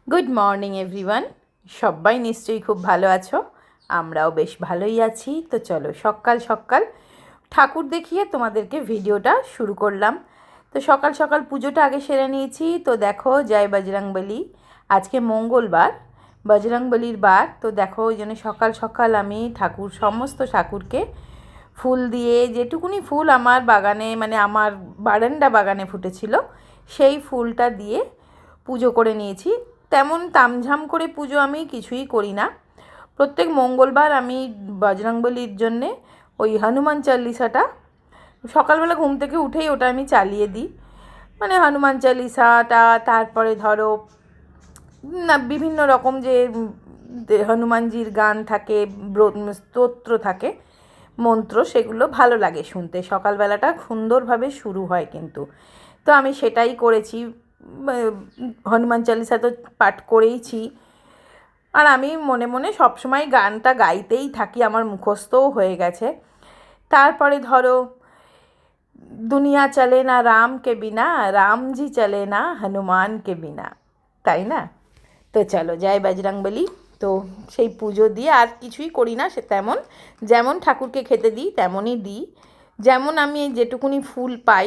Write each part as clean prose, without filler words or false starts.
Good morning everyone. সবাই নিশ্চয়ই খুব ভালো আছো, আমরাও বেশ ভালোই আছি। তো চলো সকাল সকাল ঠাকুর দেখিয়ে তোমাদেরকে ভিডিওটা শুরু করলাম। তো সকাল সকাল পুজোটা আগে সেরে নিয়েছি। তো দেখো, জয় বজরংবলী। আজকে মঙ্গলবার, বজরংবলীর বার। তো দেখো, ওই জন্য সকাল সকাল আমি সমস্ত ঠাকুরকে ফুল দিয়ে, যেটুকুনি ফুল আমার বাগানে মানে আমার বারান্দা বাগানে ফুটেছিল, সেই ফুলটা দিয়ে পুজো করে নিয়েছি। তেমন তামঝাম করে পুজো আমি কিছুই করি না। প্রত্যেক মঙ্গলবার আমি বজরংবলীর জন্যে ওই হনুমান চালিসাটা সকালবেলা ঘুম থেকে উঠেই ওটা আমি চালিয়ে দিই। মানে হনুমান চালিসাটা, তারপরে ধরো না বিভিন্ন রকম যে হনুমানজির গান থাকে, স্তোত্র থাকে, মন্ত্র, সেগুলো ভালো লাগে শুনতে। সকালবেলাটা সুন্দরভাবে শুরু হয় কিন্তু। তো আমি সেটাই করেছি। হনুমান চালিসা তো পাঠ করেইছি। আর আমি মনে মনে সবসময় গানটা গাইতেই থাকি, আমার মুখস্থও হয়ে গেছে। তারপরে ধরো, দুনিয়া চলে না রাম কে বিনা, রামজি চলে না হনুমান কে বিনা, তাই না? তো চলো, জয় বজরংবলী। তো সেই পুজো দিয়ে আর কিছুই করি না। সে তেমন যেমন ঠাকুরকে খেতে দিই তেমনই দিই, যেমন আমি যেটুকুনি ফুল পাই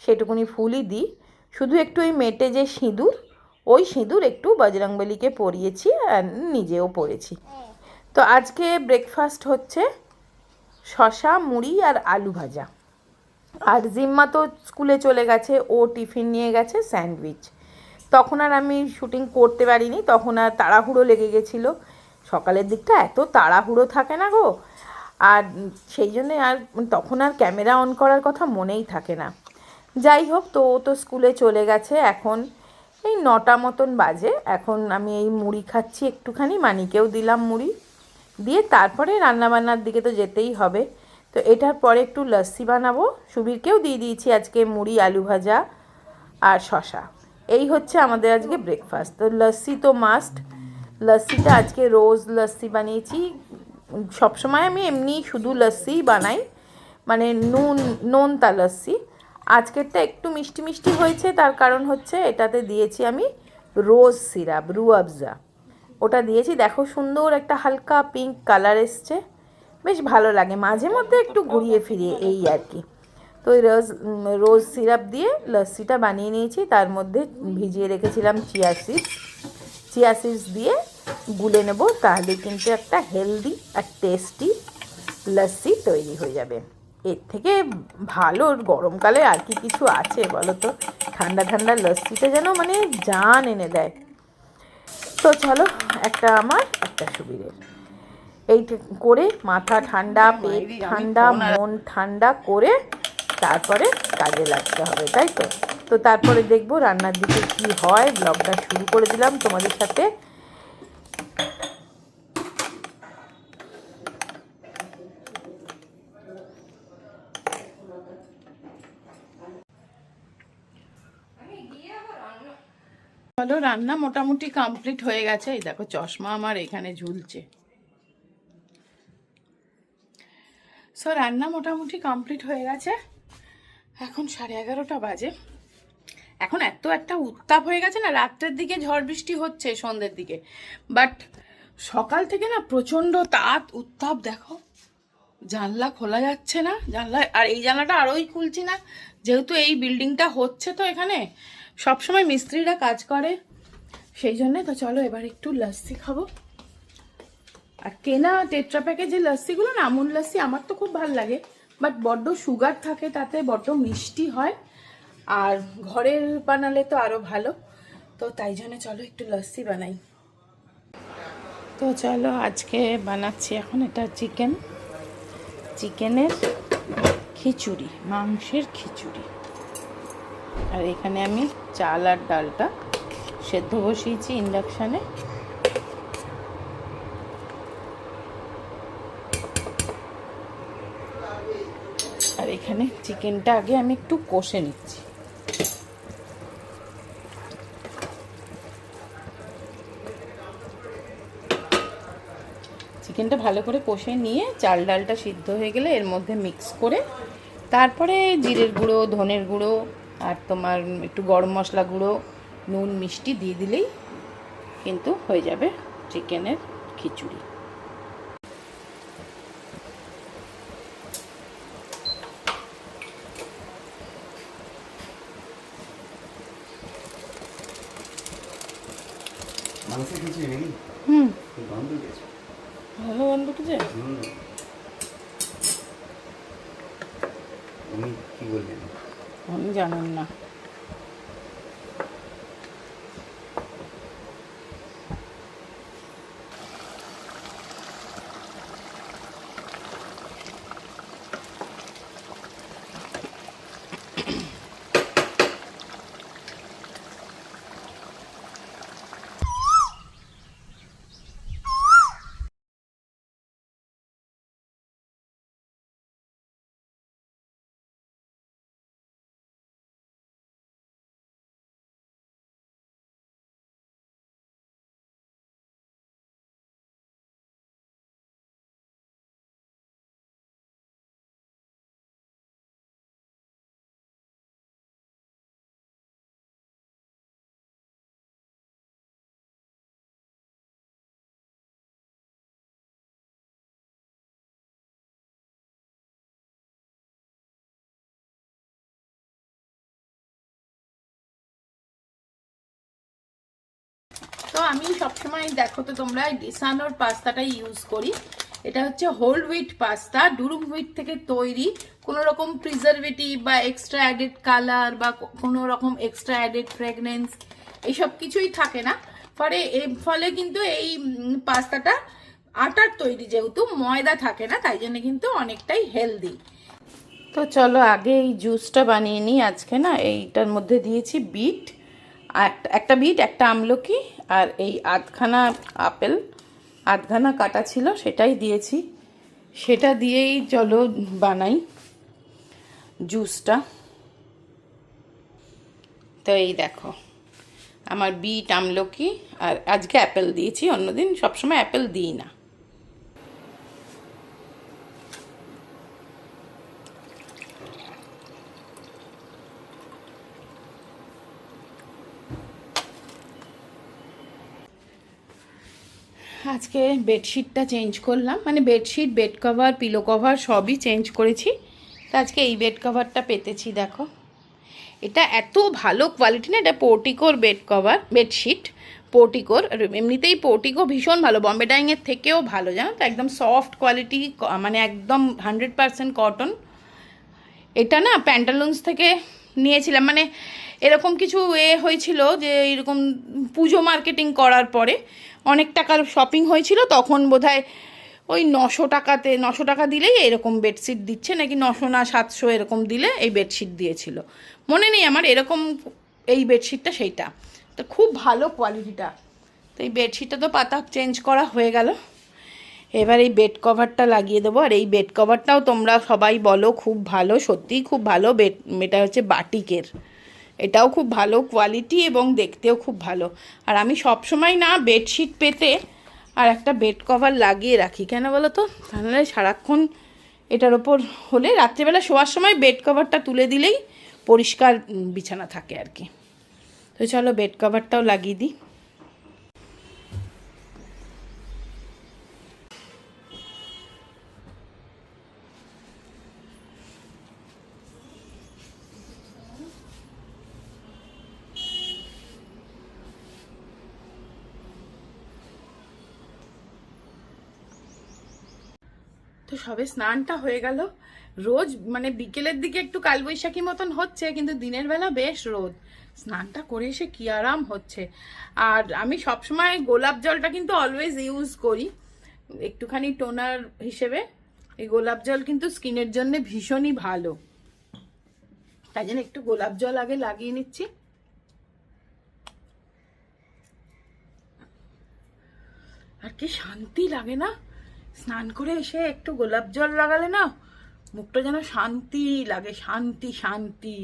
সেটুকুনি ফুলই দিই। শুধু একটু ওই মেটে যে সিঁদুর, ওই সিঁদুর একটু বজরংবলীকে পরিয়েছি আর নিজেও পরেছি। তো আজকে ব্রেকফাস্ট হচ্ছে শশা, মুড়ি আর আলু ভাজা। আর জিম্মা তো স্কুলে চলে গেছে, ও টিফিন নিয়ে গেছে স্যান্ডউইচ। তখন আর আমি শুটিং করতে পারিনি, তখন আর তাড়াহুড়ো লেগে গেছিলো। সকালের দিকটা এত তাড়াহুড়ো থাকে না গো, আর সেই জন্যে আর তখন আর ক্যামেরা অন করার কথা মনেই থাকে না। যাই হোক, তো ও তো স্কুলে চলে গেছে। এখন এই 9টা মতন বাজে। এখন আমি এই মুড়ি খাচ্ছি একটুখানি, মানিকেও দিলাম মুড়ি দিয়ে। তারপরে রান্নাবান্নার দিকে তো যেতেই হবে। তো এটার পরে একটু লস্যি বানাবো, সুবীরকেও দিয়ে দিয়েছি আজকে মুড়ি, আলু ভাজা আর শশা। এই হচ্ছে আমাদের আজকে ব্রেকফাস্ট। তো লস্যি তো মাস্ট। লস্যিটা আজকে রোজ লস্যি বানিয়েছি। সবসময় আমি এমনি শুধু লস্যিই বানাই, মানে নোনতা লস্যি। আজকেরটা একটু মিষ্টি মিষ্টি হয়েছে, তার কারণ হচ্ছে এটাতে দিয়েছি আমি রোজ সিরাপ, রুয়াবজা, ওটা দিয়েছি। দেখো সুন্দর একটা হালকা পিঙ্ক কালার এসছে, বেশ ভালো লাগে। মাঝে মধ্যে একটু ঘুরিয়ে ফিরিয়ে এই আর কি। তো ওই রোজ সিরাপ দিয়ে লস্যিটা বানিয়ে নিয়েছি। তার মধ্যে ভিজিয়ে রেখেছিলাম চিয়া সিডস দিয়ে গুলে নেব, তাহলে কিন্তু একটা হেলদি আর টেস্টি লস্যি তৈরি হয়ে যাবে। এর থেকে ভালো গরমকালে আর কি কিছু আছে বলো তো? ঠান্ডা ঠান্ডা লস্যিটা যেন মানে জান এনে দেয়। তো চলো, একটা আমার একটা সুবীরের, এই করে মাথা ঠান্ডা, পেট ঠান্ডা, মন ঠান্ডা করে তারপরে কাজে লাগতে হবে, তাই তো? তো তারপরে দেখবো রান্নার দিকে কি হয়। ব্লগটা শুরু করে দিলাম তোমাদের সাথে। চলো, রান্না মোটামুটি কমপ্লিট হয়ে গেছে। এই দেখো চশমা আমার এখানে ঝুলছে। সো রান্না মোটামুটি কমপ্লিট হয়ে গেছে। এখন 11:30 বাজে। এখন একটা উত্তাপ হয়ে গেছে না, রাত্রের দিকে ঝড় বৃষ্টি হচ্ছে সন্ধ্যের দিকে, বাট সকাল থেকে না প্রচণ্ড উত্তাপ। দেখো জানলা খোলা যাচ্ছে না, জানলা, আর এই জানলাটা আরোই খুলছি না, যেহেতু এই বিল্ডিংটা হচ্ছে, তো এখানে সবসময় মিস্ত্রিরা কাজ করে, সেই জন্যে। তো চলো এবার একটু লস্যি খাবো। আর কেনা টেট্রা প্যাকে যে লস্যিগুলো না, আমুল লস্যি আমার তো খুব ভালো লাগে, বাট বড্ড সুগার থাকে তাতে, বড্ড মিষ্টি হয়। আর ঘরের বানালে তো আরও ভালো। তো তাই জন্য চলো একটু লস্যি বানাই। তো চলো, আজকে বানাচ্ছি এখন এটা চিকেনের খিচুড়ি, মাংসের খিচুড়ি। আর এখানে আমি চাল আর ডালটা সেদ্ধ বসিয়েছি ইন্ডাকশানে। আর এখানে চিকেনটা আগে আমি একটু কষে নিচ্ছি। চিকেনটা ভালো করে কষে নিয়ে চাল ডালটা সিদ্ধ হয়ে গেলে এর মধ্যে মিক্স করে তারপরে জিরের গুঁড়ো, ধনের গুঁড়ো আর তোমার একটু গরম মশলা গুঁড়ো, নুন, মিষ্টি দিয়ে দিলেই কিন্তু হয়ে যাবে চিকেনের খিচুড়ি। ভালো গন্ধ উঠেছে। আমি জানেন না। তো আমি সবসময় দেখো তো তোমরা ডিসানোর পাস্তাটাই ইউজ করি। এটা হচ্ছে whole wheat pasta, durum wheat থেকে তৈরি। কোনো রকম প্রিজারভেটিভ বা এক্সট্রা অ্যাডেড কালার বা কোনো রকম এক্সট্রা অ্যাডেড ফ্রেগনেন্স এইসব কিছুই থাকে না। ফলে কিন্তু এই পাস্তাটা আটার তৈরি, যেহেতু ময়দা থাকে না, তাই জন্য কিন্তু অনেকটাই হেলদি। তো চলো আগে এই জুসটা বানিয়ে নিই। আজকে না এইটার মধ্যে দিয়েছি বিট, একটা বিট, একটা আমলকি, আর এই আধখানা আপেল, আধখানা কাটা ছিল সেটাই দিয়েছি। সেটা দিয়েই চলো বানাই জুসটা। তো এই দেখো আমার বিট, আমলকি আর আজকে অ্যাপেল দিয়েছি, অন্যদিন সবসময় অ্যাপেল দিই না। আজকে বেডশিটটা চেঞ্জ করলাম, মানে bedsheet, bed cover, pillow cover সবই চেঞ্জ করেছি। তো আজকে এই বেড কভারটা পেতেছি। দেখো এটা এত ভালো কোয়ালিটি না, এটা পোর্টিকোর বেড কভার, বেডশিট পোর্টিকোর। এমনিতেই পোর্টিকো ভীষণ ভালো, বম্বে ডাইংয়ের থেকেও ভালো, জানো তো, একদম সফট কোয়ালিটি, মানে একদম 100% কটন। এটা না প্যান্টালুন্স থেকে নিয়েছিলাম, মানে এরকম কিছু হয়েছিল যে এরকম পুজো মার্কেটিং করার পরে অনেক টাকার শপিং হয়েছিল, তখন বোধহয় ওই 900 টাকা দিলেই এরকম বেডশিট দিচ্ছে, নাকি 900 না 700 এরকম দিলে এই বেডশিট দিয়েছিল, মনে নেই আমার। এরকম এই বেডশিটটা সেইটা, তো খুব ভালো কোয়ালিটিটা। তো এই বেডশিটটা তো পাতা চেঞ্জ করা হয়ে গেল, এবার এই বেড কভারটা লাগিয়ে দেবো। আর এই বেড কভারটাও তোমরা সবাই বলো খুব ভালো, সত্যিই খুব ভালো। এটা হচ্ছে বাটিকের, এটাও খুব ভালো কোয়ালিটি এবং দেখতেও খুব ভালো। আর আমি সবসময় না বেডশিট পেতে আর একটা বেড কভার লাগিয়ে রাখি, কেন বলো তো, তাহলে সারাক্ষণ এটার ওপর হলে রাত্রিবেলা শোয়ার সময় বেড কভারটা তুলে দিলেই পরিষ্কার বিছানা থাকে আর কি। তো চলো বেড কভারটাও লাগিয়ে দিই। তো সবে স্নানটা হয়ে গেল। রোজ মানে বিকেলের দিকে একটু কালবৈশাখী মতন হচ্ছে, কিন্তু দিনের বেলা বেশ রোদ। স্নানটা করে এসে কি আরাম হচ্ছে। আর আমি সবসময় গোলাপ জলটা কিন্তু অলওয়েজ ইউজ করি একটুখানি টোনার হিসেবে। এই গোলাপ জল কিন্তু স্কিনের জন্য ভীষণই ভালো, তাই জন্য একটু গোলাপ জল আগে লাগিয়ে নিচ্ছি। আর কি শান্তি লাগে না, স্নান করে এসে একটু গোলাপ জল লাগালে না মুখটা যেন শান্তি লাগে, শান্তি শান্তি।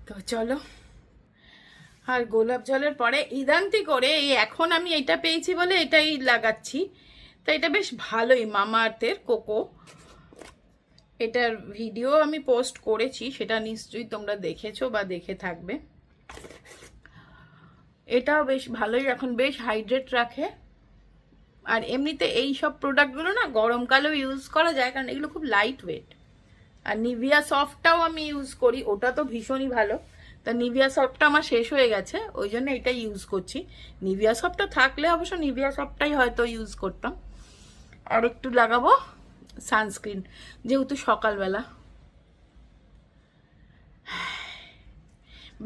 তো চলো, আর গোলাপ জলের পরে ইদান্তি করে এই এখন আমি এটা পেয়েছি বলে এটাই লাগাচ্ছি। তো এটা বেশ ভালোই, মামা আর্থের কোকো। এটার ভিডিও আমি পোস্ট করেছি, সেটা নিশ্চয়ই তোমরা দেখেছো বা দেখে থাকবে। এটাও বেশ ভালোই, এখন বেশ হাইড্রেট রাখে। আর এমনিতে এই সব প্রোডাক্টগুলো না গরমকালেও ইউজ করা যায়, কারণ এগুলো খুব লাইট ওয়েট। আর নিভিয়া সফটটাও আমি ইউজ করি, ওটা তো ভীষণই ভালো। তা নিভিয়া সফটটা আমার শেষ হয়ে গেছে, ওই জন্য এটা ইউজ করছি। নিভিয়া সফটটা থাকলে অবশ্য নিভিয়া সফটটাই হয়তো ইউজ করতাম। আর একটু লাগাবো সানস্ক্রিন, যেহেতু সকালবেলা।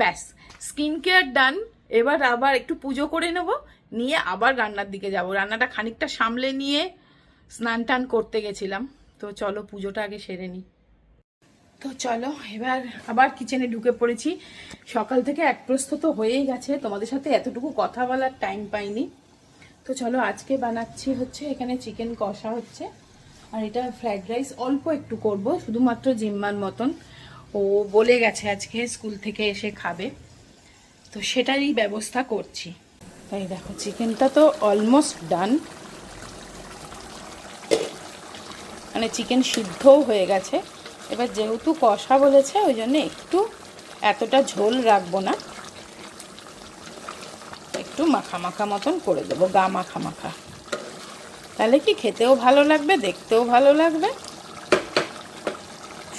ব্যাস, স্কিন কেয়ার ডান। এবার আবার একটু পুজো করে নেব, নিয়ে আবার রান্নার দিকে যাব। রান্নাটা খানিকটা সামলে নিয়ে স্নান টান করতে গেছিলাম। তো চলো পুজোটা আগে সেরে নিই। তো চলো এবার আবার কিচেনে ঢুকে পড়েছি। সকাল থেকে এক প্রস্থ তো হয়েই গেছে, তোমাদের সাথে এতটুকু কথা বলার টাইম পাইনি। তো চলো আজকে বানাচ্ছি হচ্ছে, এখানে চিকেন কষা হচ্ছে, আর এটা ফ্রাইড রাইস অল্প একটু করব, শুধুমাত্র জিম্মার মতন। ও বলে গেছে আজকে স্কুল থেকে এসে খাবে, তো সেটারই ব্যবস্থা করছি। তাই দেখো চিকেনটা তো অলমোস্ট ডান, মানে চিকেন সিদ্ধও হয়ে গেছে। এবার যেহেতু কষা বলেছে ওই জন্য একটু এতটা ঝোল রাখবো না, একটু মাখা মাখা মতন করে দেবো, গা মাখা মাখা। তাহলে কি খেতেও ভালো লাগবে, দেখতেও ভালো লাগবে।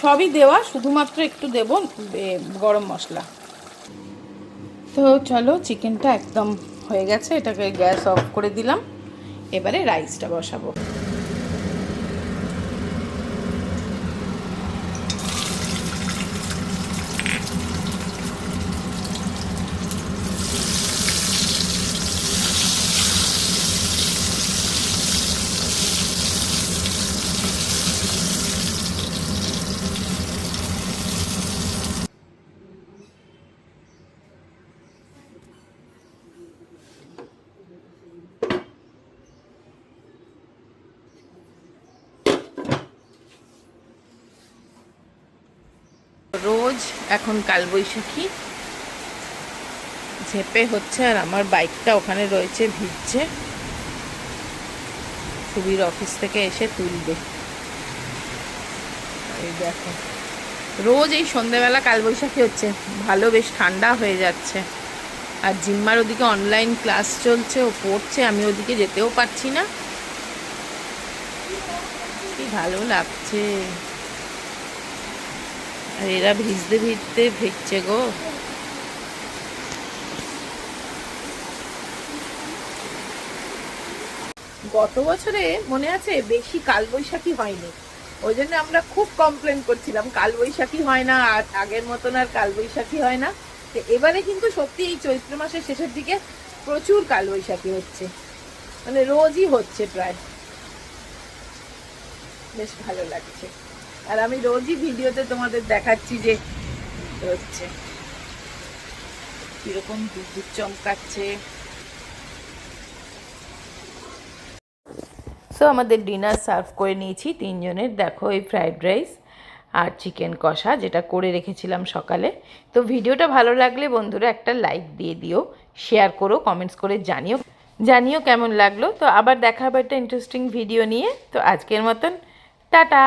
সবই দেওয়া, শুধুমাত্র একটু দেব গরম মশলা। তো চলো চিকেনটা একদম হয়ে গেছে, এটাকে গ্যাস অফ করে দিলাম। এবারে রাইসটা বসাবো। রোজ এখন কালবৈশাখী ঝেপে হচ্ছে, আর আমার বাইকটা ওখানে রয়েছে ভিজছে, সুবীর অফিস থেকে এসে তুলবে। এই দেখো রোজ এই সন্ধ্যেবেলা কালবৈশাখী হচ্ছে, ভালো বেশ ঠান্ডা হয়ে যাচ্ছে। আর জিম্মার ওদিকে অনলাইন ক্লাস চলছে, ও পড়ছে, আমি ওদিকে যেতেও পারছি না। কি ভালো লাগছে, আর এরা ভিজতে ভিজতে ভিজছে গো। গত বছরে মনে আছে বেশি কালবৈশাখী হয়নি, ওই জন্য আমরা খুব কমপ্লেন করছিলাম কালবৈশাখী হয় না, আর আগের মতন আর কালবৈশাখী হয় না। তো এবারে কিন্তু সত্যি এই চৈত্র মাসের শেষের দিকে প্রচুর কালবৈশাখী হচ্ছে, মানে রোজই হচ্ছে প্রায়। বেশ ভালো লাগছে, আর আমি রোজই ভিডিওতে তোমাদের দেখাচ্ছি যে হচ্ছে কিরকম বিদ্যুৎ চমকাচ্ছে। সো আমাদের ডিনার সার্ভ করে নিয়েছি তিনজনের। দেখো এই ফ্রাইড রাইস আর চিকেন কষা, যেটা করে রেখেছিলাম সকালে। তো ভিডিওটা ভালো লাগলে বন্ধুরা একটা লাইক দিয়ে দিও, শেয়ার করো, কমেন্টস করে জানিও কেমন লাগলো। তো আবার দেখা হবে একটা ইন্টারেস্টিং ভিডিও নিয়ে। তো আজকের মতন টাটা।